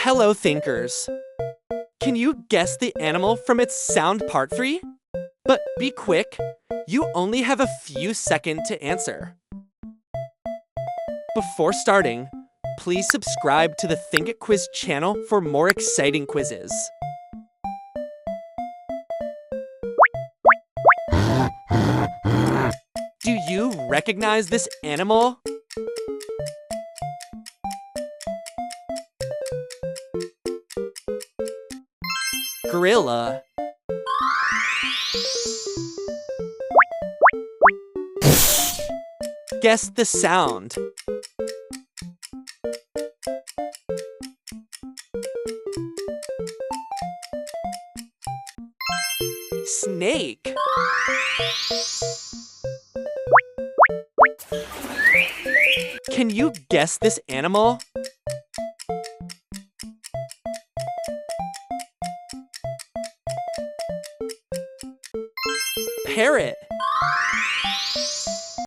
Hello, thinkers. Can you guess the animal from its sound part 3? But be quick, you only have a few seconds to answer. Before starting, please subscribe to the Think It Quiz channel for more exciting quizzes. Do you recognize this animal? Gorilla. Guess the sound. Snake. Can you guess this animal? Parrot.